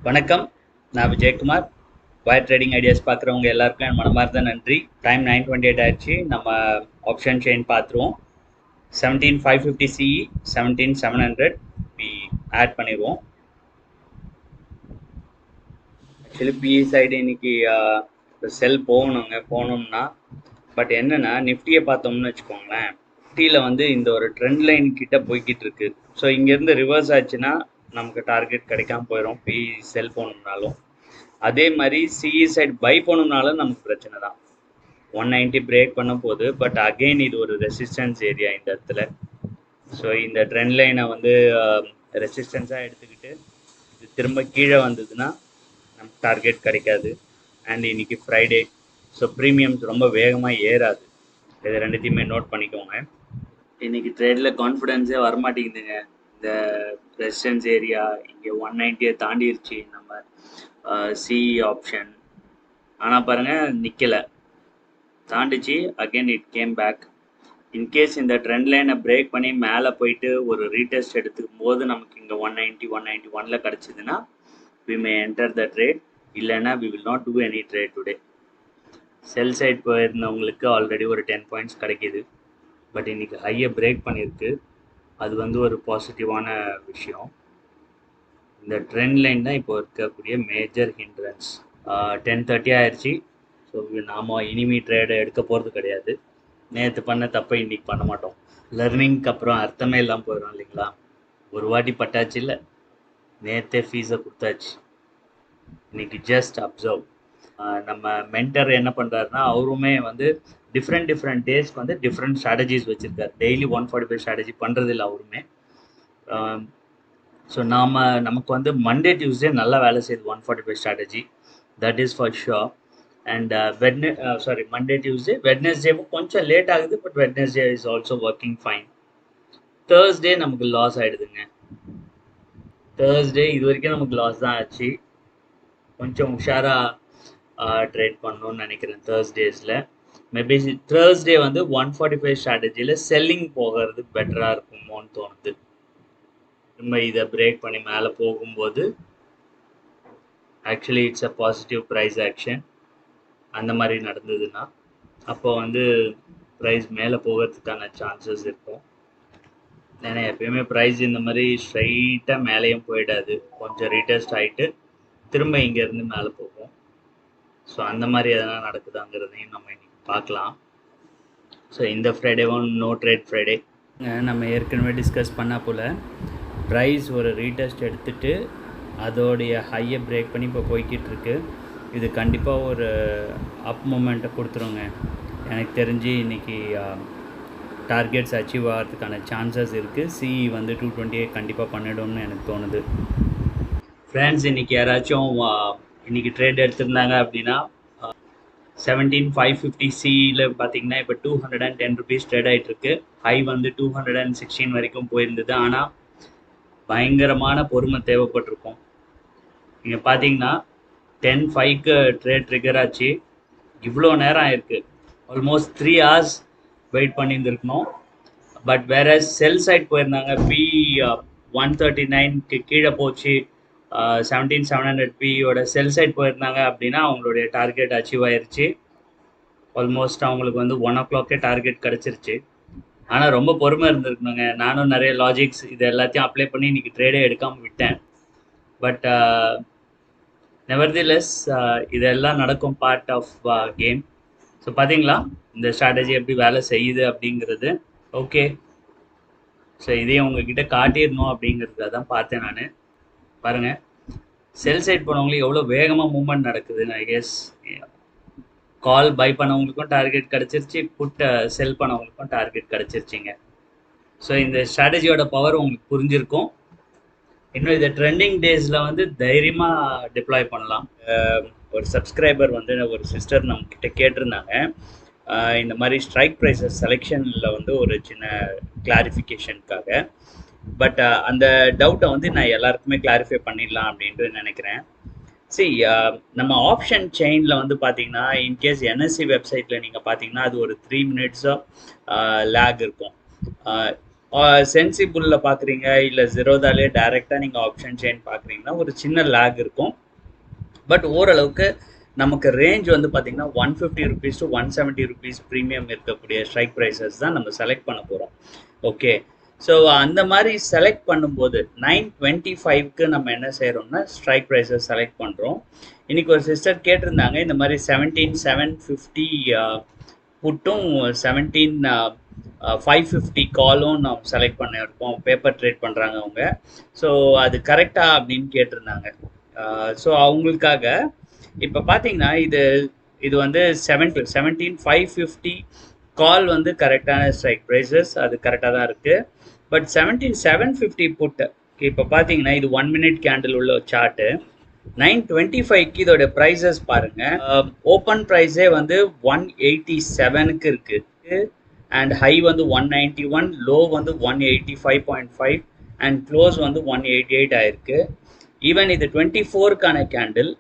வணக்கம், நான் Vijayakumar. Wire trading ideas பார்க்குறவங்க எல்லாருக்கும் என் மனமார்ந்த நன்றி. டைம் 9:28 ஆயிடுச்சு. நம்ம ஆப்ஷன் செயின் பார்த்துருவோம். 17,550 சிஇ, 17,700 ஆட் பண்ணிடுவோம். ஆக்சுவலி பிஇ சைடு இன்னைக்கு செல் போகணும்னா பட் என்னன்னா நிஃப்டியை பார்த்தோம்னு வச்சுக்கோங்களேன். நிஃப்டியில் வந்து இந்த ஒரு ட்ரெண்ட் லைன் கிட்ட போய்கிட்டு இருக்கு. ஸோ இங்கேருந்து ரிவர்ஸ் ஆச்சுன்னா நமக்கு டார்கெட் கிடைக்காம போயிடும். பிஇ செல் போகணும்னாலும் அதே மாதிரி சிஇ சைட் பை பண்ணணும்னாலும் நமக்கு பிரச்சனை தான். 190 பிரேக் பண்ண போகுது. பட் அகெயின் இது ஒரு ரெசிஸ்டன்ஸ் ஏரியா இந்த இடத்துல. ஸோ இந்த ட்ரெண்ட் லைனை வந்து ரெசிஸ்டன்ஸாக எடுத்துக்கிட்டு இது திரும்ப கீழே வந்ததுன்னா நமக்கு டார்கெட் கிடைக்காது. அண்ட் இன்னைக்கு ஃப்ரைடே, ஸோ ப்ரீமியம்ஸ் ரொம்ப வேகமாக ஏறாது. இது ரெண்டுத்தையுமே நோட் பண்ணிக்கோங்க. இன்னைக்கு ட்ரேடில் கான்ஃபிடென்ஸே வரமாட்டேங்குதுங்க. இந்த ரெசிஸ்டன்ஸ் ஏரியா இங்கே 190 தாண்டிருச்சு நம்ம சிஇ ஆப்ஷன். ஆனால் பாருங்கள் நிற்கலை, தாண்டிச்சு. Again it came back. In case இந்த ட்ரெண்ட் லைனை பிரேக் பண்ணி மேலே போயிட்டு ஒரு ரீடெஸ்ட் எடுத்துக்கும் போது நமக்கு இங்கே 190-191 கிடச்சிதுன்னா we may enter the trade. இல்லைன்னா we will not do any trade today. Sell side போயிருந்தவங்களுக்கு ஆல்ரெடி ஒரு 10 பாயிண்ட்ஸ் கிடைக்கிது. பட் இன்றைக்கி ஹையை பிரேக் பண்ணியிருக்கு. அது வந்து ஒரு பாசிட்டிவான விஷயம். இந்த ட்ரெண்ட் லைன் தான் இப்போ இருக்கக்கூடிய மேஜர் ஹிண்ட்ரன்ஸ். 10:30 ஆயிடுச்சு. ஸோ நாம் இனிமே ட்ரேடை எடுக்க போகிறது கிடையாது. நேற்று பண்ண தப்பை இன்றைக்கி பண்ண மாட்டோம். லர்னிங்க்கு அப்புறம் அர்த்தமே இல்லாமல் போயிடும் இல்லைங்களா. ஒரு வாட்டி பட்டாச்சு, இல்லை நேற்றே ஃபீஸை கொடுத்தாச்சு. இன்றைக்கி ஜஸ்ட் அப்சர்வ். நம்ம மென்டர் என்ன பண்ணுறாருன்னா அவருமே வந்து டிஃப்ரெண்ட் டேஸ்க்கு வந்து டிஃப்ரெண்ட் ஸ்ட்ராட்டஜிஸ் வச்சுருக்காரு. டெய்லி 145 ஸ்ட்ராட்டஜி பண்ணுறதில்ல அவருமே. ஸோ நமக்கு வந்து மண்டே டியூஸ்டே நல்லா வேலை செய்யுது 145 strategy, that is for sure. And Monday Tuesday, வெட்னஸ்டேவும் கொஞ்சம் லேட் ஆகுது. But Wednesday is also working fine. Thursday நமக்கு லாஸ் ஆகிடுதுங்க. தேர்ஸ்டே இது வரைக்கும் நமக்கு லாஸ் தான் ஆச்சு. கொஞ்சம் உஷாராக ட்ரேட் பண்ணணும்னு நினைக்கிறேன் தேர்ஸ்டேஸில். மேபி தேர்ஸ்டே வந்து 145 ஸ்ட்ராட்டஜியில் செல்லிங் போகிறது பெட்டராக இருக்குமோன்னு தோணுது. திரும்ப இதை பிரேக் பண்ணி மேலே போகும்போது actually it's a positive price action. அந்த மாதிரி நடந்ததுன்னா அப்போ வந்து ப்ரைஸ் மேலே போகிறதுக்கான சான்சஸ் இருக்கும். ஏன்னா எப்பயுமே ப்ரைஸ் இந்த மாதிரி ஸ்ட்ரைட்டாக மேலேயும் போயிடாது. கொஞ்சம் ரீடெஸ்ட் ஆகிட்டு திரும்ப இங்கேருந்து மேலே போகும். ஸோ அந்த மாதிரி எதனா நடக்குதாங்கிறதையும் நம்ம இன்னைக்கு பார்க்கலாம். ஸோ இந்த ஃப்ரைடேவும் நோ ட்ரேட் ஃப்ரைடே. நம்ம ஏற்கனவே டிஸ்கஸ் பண்ண போல் ப்ரைஸ் ஒரு ரீடெஸ்ட் எடுத்துகிட்டு அதோடைய ஹையை பிரேக் பண்ணி இப்போ போய்கிட்டு இருக்கு. இது கண்டிப்பாக ஒரு அப் மூமெண்ட்டை கொடுத்துருங்க. எனக்கு தெரிஞ்சு இன்றைக்கி டார்கெட்ஸ் அச்சீவ் ஆகிறதுக்கான சான்சஸ் இருக்குது. சிஇ வந்து 228 கண்டிப்பாக பண்ணிடும்னு எனக்கு தோணுது. ஃப்ரெண்ட்ஸ், இன்றைக்கி யாராச்சும் இன்றைக்கி ட்ரேட் எடுத்திருந்தாங்க அப்படின்னா 17,550 சிஇயில் பார்த்தீங்கன்னா இப்போ 210 ருபீஸ் ட்ரேட் ஆகிட்டுருக்கு. ஹை வந்து 216 வரைக்கும் போயிருந்தது. ஆனால் பயங்கரமான பொறுமை தேவைப்பட்டிருக்கும். நீங்கள் பார்த்தீங்கன்னா 10:05க்கு ட்ரேட் ட்ரிகர் ஆச்சு. இவ்வளோ நேரம் ஆயிருக்கு. ஆல்மோஸ்ட் 3 hours வெயிட் பண்ணியிருந்துருக்கணும். பட் வேறு செல் சைட் போயிருந்தாங்க. பி 139க்கு கீழே போச்சு. 17,700 பியோட செல் சைட் போயிருந்தாங்க அப்படின்னா அவங்களுடைய டார்கெட் அச்சீவ் ஆயிடுச்சு. ஆல்மோஸ்ட் அவங்களுக்கு வந்து 1 o'clock டார்கெட் கிடச்சிருச்சு. ஆனால் ரொம்ப பொறுமை இருந்திருக்கணுங்க. நானும் நிறைய லாஜிக்ஸ் இது எல்லாத்தையும் அப்ளை பண்ணி இன்றைக்கி ட்ரேடே எடுக்காமல் விட்டேன். பட் நெவர்திலெஸ் இதெல்லாம் நடக்கும், பார்ட் ஆஃப் கேம். ஸோ பார்த்தீங்களா இந்த ஸ்ட்ராட்டஜி எப்படி வேலை செய்யுது அப்படிங்கிறது. ஓகே, ஸோ இதையும் உங்ககிட்ட காட்டிடணும் அப்படிங்கிறதுக்காக தான் பார்த்தேன் நான். பாருங்கள், செல் சைட் போனவங்களுக்கு எவ்வளோ வேகமாக மூவ்மெண்ட் நடக்குதுன்னு. ஐ கெஸ் கால் பை பண்ணவங்களுக்கும் டார்கெட் கிடச்சிருச்சு, புட்டை செல் பண்ணவங்களுக்கும் டார்கெட் கிடச்சிருச்சிங்க. ஸோ இந்த ஸ்ட்ராட்டஜியோட பவர் உங்களுக்கு புரிஞ்சிருக்கும். இன்னும் இந்த ட்ரெண்டிங் டேஸில் வந்து தைரியமாக டிப்ளாய் பண்ணலாம். ஒரு சப்ஸ்கிரைபர் வந்து ஒரு சிஸ்டர் நம்மக்கிட்ட கேட்டிருந்தாங்க, இந்த மாதிரி ஸ்ட்ரைக் ப்ரைஸஸ் செலெக்ஷனில் வந்து ஒரு சின்ன கிளாரிஃபிகேஷனுக்காக. பட் அந்த டவுட்டை வந்து நான் எல்லாருக்குமே கிளாரிஃபை பண்ணிடலாம் அப்படின்ட்டு நினைக்கிறேன். சரி, நம்ம ஆப்ஷன் செயினில் வந்து பார்த்தீங்கன்னா இன்கேஸ் என்எஸ்சி வெப்சைட்டில் நீங்கள் பார்த்தீங்கன்னா அது ஒரு 3 minutes லேக் இருக்கும். சென்சிபிளில் பார்க்குறீங்க இல்லை ஜீரோதாலே டைரெக்டாக நீங்கள் ஆப்ஷன் செயின் பார்க்குறீங்கன்னா ஒரு சின்ன லேக் இருக்கும். பட் ஓரளவுக்கு நமக்கு ரேஞ்ச் வந்து பார்த்தீங்கன்னா 150 rupees to 170 rupees ப்ரீமியம் இருக்கக்கூடிய ஸ்ட்ரைக் ப்ரைஸஸ் தான் நம்ம செலக்ட் பண்ண போகிறோம். ஓகே, ஸோ அந்த மாதிரி செலக்ட் பண்ணும்போது 925க்கு நம்ம என்ன செய்கிறோம்னா ஸ்ட்ரைக் ப்ரைஸஸ் செலக்ட் பண்ணுறோம். இன்றைக்கி ஒரு சிஸ்டர் கேட்டிருந்தாங்க இந்த மாதிரி 17,750 புட்டும் 17,550 காலும் நம்ம செலக்ட் பண்ணியிருக்கோம். பேப்பர் ட்ரேட் பண்ணுறாங்க அவங்க. ஸோ அது கரெக்டாக அப்படின்னு கேட்டிருந்தாங்க. ஸோ அவங்களுக்காக இப்போ பார்த்தீங்கன்னா இது வந்து 17,550 கால் வந்து கரெக்டான ஸ்ட்ரைக் ப்ரைஸஸ், அது கரெக்டாக தான் இருக்குது. பட் 17,750 புட்டு இப்போ பார்த்தீங்கன்னா இது 1 minute கேண்டில் உள்ள சார்ட்டு. 925க்கு இதோட ப்ரைஸஸ் பாருங்கள். ஓப்பன் ப்ரைஸே வந்து 187க்கு இருக்குது அண்ட் ஹை வந்து 191, லோ வந்து 185.5 அண்ட் க்ளோஸ் வந்து 188 ஆயிருக்கு. ஈவன் இது 24க்கான கேண்டில்,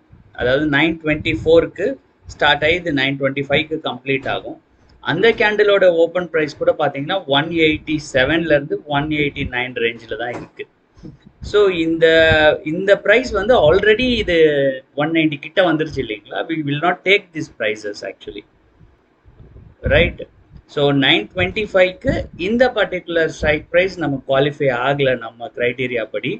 அதாவது 924க்கு ஸ்டார்ட் ஆகி இது 925க்கு கம்ப்ளீட் ஆகும். அந்த கேண்டிலோட ஓப்பன் ப்ரைஸ் கூட பார்த்தீங்கன்னா 187லேருந்து 189 ரேஞ்சில் தான் இருக்குது. ஸோ இந்த ப்ரைஸ் வந்து ஆல்ரெடி இது 190 கிட்ட வந்துருச்சு இல்லைங்களா. We will not take this prices actually, right. So 925க்கு இந்த பர்டிகுலர் ஸ்ட்ரைக் ப்ரைஸ் நம்ம குவாலிஃபை ஆகலை நம்ம க்ரைட்டீரியா படி.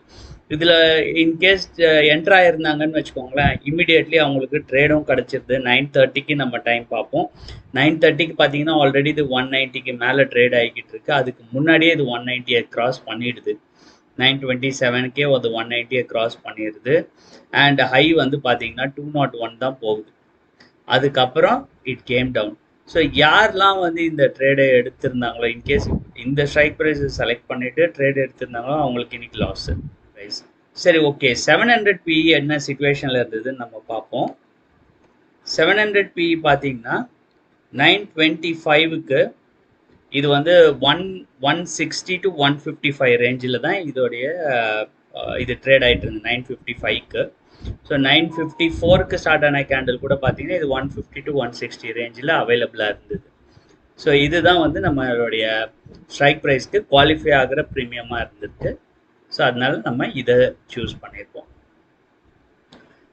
இதில் இன்கேஸ் என்ட்ரு ஆகிருந்தாங்கன்னு வச்சுக்கோங்களேன், இம்மிடியட்லி அவங்களுக்கு ட்ரேடும் கிடச்சிருது. 930க்கு நம்ம டைம் பார்ப்போம். 930க்கு பார்த்தீங்கன்னா ஆல்ரெடி இது 190க்கு மேலே ட்ரேட் ஆகிக்கிட்டு இருக்குது. அதுக்கு முன்னாடியே இது 190யை க்ராஸ் பண்ணிடுது. 927க்கே ஒரு 190யை க்ராஸ் பண்ணிடுது. அண்ட் ஹை வந்து பார்த்தீங்கன்னா 201 தான் போகுது. அதுக்கப்புறம் இட் கேம் டவுன். ஸோ யாரெல்லாம் வந்து இந்த ட்ரேடை எடுத்திருந்தாங்களோ, இன்கேஸ் இந்த ஸ்ட்ரைக் ப்ரைஸை செலக்ட் பண்ணிவிட்டு ட்ரேட் எடுத்திருந்தாங்களோ அவங்களுக்கு இன்னைக்கு லாஸு ப்ரைஸ். சரி, ஓகே, 700 PE என்ன சிச்சுவேஷனில் இருந்ததுன்னு நம்ம பார்ப்போம். 700 PE பார்த்தீங்கன்னா 925க்கு இது வந்து 160 to 155 ரேஞ்சில் தான் இதோடைய இது ட்ரேட் ஆகிட்டு இருந்தது 955க்கு. ஸோ 954க்கு ஸ்டார்ட் ஆன கேண்டில் கூட பார்த்தீங்கன்னா இது 150 to 160 ரேஞ்சில் அவைலபிளாக இருந்தது. ஸோ இதுதான் வந்து நம்மளுடைய ஸ்ட்ரைக் ப்ரைஸ்க்கு குவாலிஃபை ஆகிற ப்ரீமியமாக இருந்திருக்கு. ஸோ அதனால நம்ம இதை சூஸ் பண்ணியிருக்கோம்.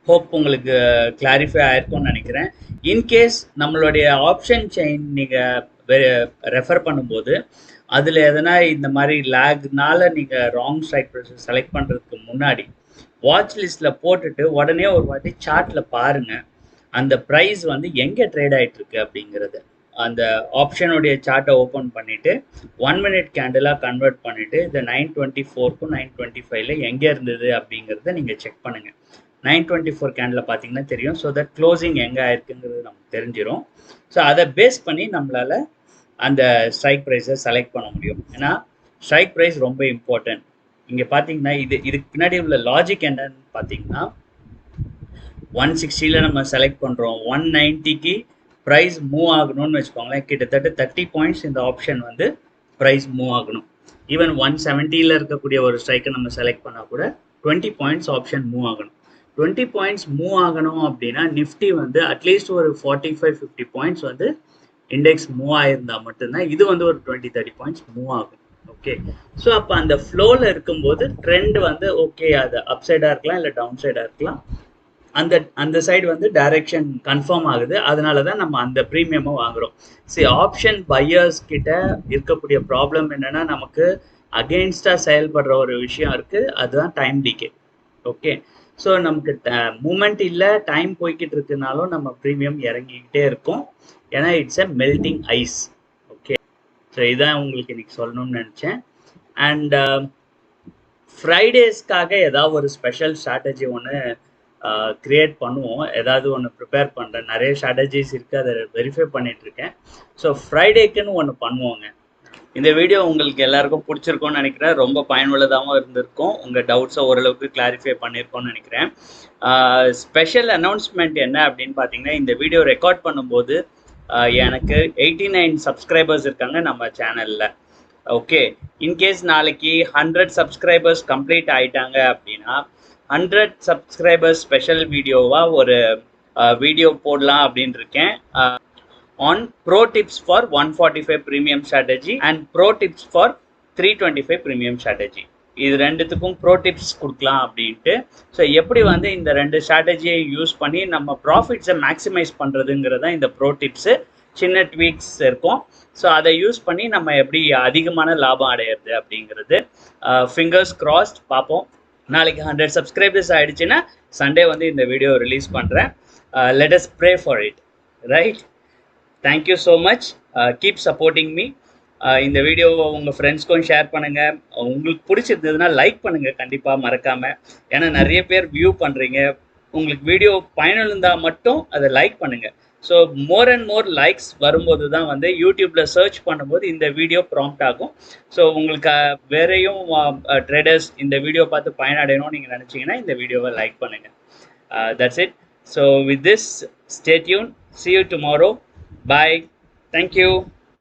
ஹோப் உங்களுக்கு கிளாரிஃபை ஆயிருக்கும்னு நினைக்கிறேன். இன்கேஸ் நம்மளுடைய ஆப்ஷன் செயின் நீங்கள் ரெஃபர் பண்ணும்போது அதில் எதனா இந்த மாதிரி லேக்னால நீங்கள் ராங் ஸ்ட்ரைக் ப்ரைஸை செலக்ட் பண்ணுறதுக்கு முன்னாடி வாட்ச் லிஸ்ட்டில் போட்டுட்டு உடனே ஒரு வாட்டி சார்ட்டில் பாருங்கள் அந்த ப்ரைஸ் வந்து எங்கே ட்ரேட் ஆகிட்டுருக்கு அப்படிங்கிறது. அந்த ஆப்ஷனுடைய சார்ட்டை ஓப்பன் பண்ணிவிட்டு 1 minute கேண்டிலாக கன்வெர்ட் பண்ணிவிட்டு இந்த 924க்கும் 925ல எங்கே இருந்தது அப்படிங்கிறத நீங்கள் செக் பண்ணுங்கள். 924 கேண்டில் பார்த்தீங்கன்னா தெரியும். ஸோ தட் க்ளோசிங் எங்கே ஆயிருக்குங்கிறது நமக்கு தெரிஞ்சிடும். ஸோ அதை பேஸ் பண்ணி நம்மளால் அந்த ஸ்ட்ரைக் ப்ரைஸை செலக்ட் பண்ண முடியும். ஏன்னா ஸ்ட்ரைக் ப்ரைஸ் ரொம்ப இம்பார்ட்டன்ட். இங்கே பார்த்தீங்கன்னா இதுக்கு பின்னாடி உள்ள லாஜிக் என்னன்னு பார்த்தீங்கன்னா 160ல் நம்ம செலக்ட் பண்ணுறோம். 190க்கு ப்ரைஸ் மூவ் ஆகணும்னு வச்சுக்கோங்களேன். கிட்டத்தட்ட 30 பாயிண்ட்ஸ் இந்த ஆப்ஷன் வந்து ப்ரைஸ் மூவ் ஆகணும். ஈவன் 170ல் இருக்கக்கூடிய ஒரு ஸ்ட்ரைக்கை நம்ம செலக்ட் பண்ணால் கூட 20 பாயிண்ட்ஸ் ஆப்ஷன் மூவ் ஆகணும். 20 பாயிண்ட்ஸ் மூவ் ஆகணும் அப்படின்னா நிஃப்டி வந்து அட்லீஸ்ட் ஒரு 45-50 பாயிண்ட்ஸ் வந்து இண்டெக்ஸ் மூவ் ஆகிருந்தால் மட்டும்தான் இது வந்து ஒரு 20-30 பாயிண்ட்ஸ் மூவ் ஆகும். ஓகே, ஸோ அப்போ அந்த ஃப்ளோவில் இருக்கும்போது ட்ரெண்ட் வந்து ஓகே, அது அப் சைடாக இருக்கலாம் இல்லை டவுன் சைடாக இருக்கலாம். அந்த சைடு வந்து டைரெக்ஷன் கன்ஃபார்ம் ஆகுது. அதனால தான் நம்ம அந்த ப்ரீமியமை வாங்குகிறோம். சரி, ஆப்ஷன் பையர்ஸ் கிட்ட இருக்கக்கூடிய ப்ராப்ளம் என்னென்னா நமக்கு அகெயின்ஸ்டாக செயல்படுற ஒரு விஷயம் இருக்குது, அதுதான் டைம் டிகே. ஓகே, ஸோ நமக்கு மூமெண்ட் இல்லை, டைம் போய்கிட்டு இருக்குனாலும் நம்ம ப்ரீமியம் இறங்கிக்கிட்டே இருக்கும். ஏன்னா it's a melting ice. Okay, so இதான் உங்களுக்கு இன்னைக்கு சொல்லணும்னு நினச்சேன். அண்ட் ஃப்ரைடேஸ்க்காக ஏதாவது ஒரு ஸ்பெஷல் ஸ்ட்ராட்டஜி ஒன்று க்ரியேட் பண்ணுவோம். ஏதாவது ஒன்று ப்ரிப்பேர் பண்ணுறேன். நிறைய ஸ்ட்ராட்டஜிஸ் இருக்குது, அதை வெரிஃபை பண்ணிகிட்ருக்கேன். ஸோ ஃப்ரைடேக்குன்னு ஒன்று பண்ணுவோங்க. இந்த வீடியோ உங்களுக்கு எல்லாருக்கும் பிடிச்சிருக்கும்னு நினைக்கிறேன். ரொம்ப பயனுள்ளதாகவும் இருந்திருக்கும். உங்கள் டவுட்ஸை ஓரளவுக்கு கிளாரிஃபை பண்ணியிருக்கோன்னு நினைக்கிறேன். ஸ்பெஷல் அனௌன்ஸ்மெண்ட் என்ன அப்படின்னு பார்த்தீங்கன்னா, இந்த வீடியோ ரெக்கார்ட் பண்ணும்போது எனக்கு 89 சப்ஸ்கிரைபர்ஸ் இருக்காங்க நம்ம சேனலில். ஓகே, இன்கேஸ் நாளைக்கு 100 சப்ஸ்கிரைபர்ஸ் கம்ப்ளீட் ஆகிட்டாங்க அப்படின்னா 100 சப்ஸ்கிரைபர்ஸ் ஸ்பெஷல் வீடியோவாக ஒரு வீடியோ போடலாம் அப்படின்னு இருக்கேன். on pro tips for 145 premium strategy and pro tips for 325 premium strategy. இது ரெண்டுத்துக்கும் ப்ரோ டிப்ஸ் கொடுக்கலாம் அப்படின்ட்டு. ஸோ எப்படி வந்து இந்த ரெண்டு ஸ்ட்ராட்டஜியை யூஸ் பண்ணி நம்ம ப்ராஃபிட்ஸை மேக்ஸிமைஸ் பண்ணுறதுங்கிறது தான் இந்த ப்ரோ டிப்ஸு. சின்ன ட்வீக்ஸ் இருக்கும். ஸோ அதை யூஸ் பண்ணி நம்ம எப்படி அதிகமான லாபம் அடையிறது அப்படிங்கிறது ஃபிங்கர்ஸ் கிராஸ்ட் பார்ப்போம். நாளைக்கு 100 சப்ஸ்கிரைபர்ஸ் ஆகிடுச்சுன்னா சண்டே வந்து இந்த வீடியோ ரிலீஸ் பண்ணுறேன். Let us pray for it, right? Thank you so much. Keep supporting me. இந்த வீடியோவை உங்கள் ஃப்ரெண்ட்ஸ்க்கும் ஷேர் பண்ணுங்கள். உங்களுக்கு பிடிச்சிருந்ததுன்னா லைக் பண்ணுங்கள் கண்டிப்பாக மறக்காமல். ஏன்னா நிறைய பேர் வியூ பண்ணுறீங்க. உங்களுக்கு வீடியோ பயனுள்ளதாக மட்டும் அதை லைக் பண்ணுங்கள். So more and more likes வரும்போது தான் வந்து யூடியூப்பில் சர்ச் பண்ணும்போது இந்த வீடியோ ப்ராம்ப்ட் ஆகும். ஸோ உங்களுக்கு வேறையும் ட்ரேடர்ஸ் இந்த வீடியோ பார்த்து பயனடையணும்னு நீங்கள் நினச்சிங்கன்னா இந்த வீடியோவை லைக் பண்ணுங்கள். That's it. So with this, stay tune. See you tomorrow. Bye. Thank you.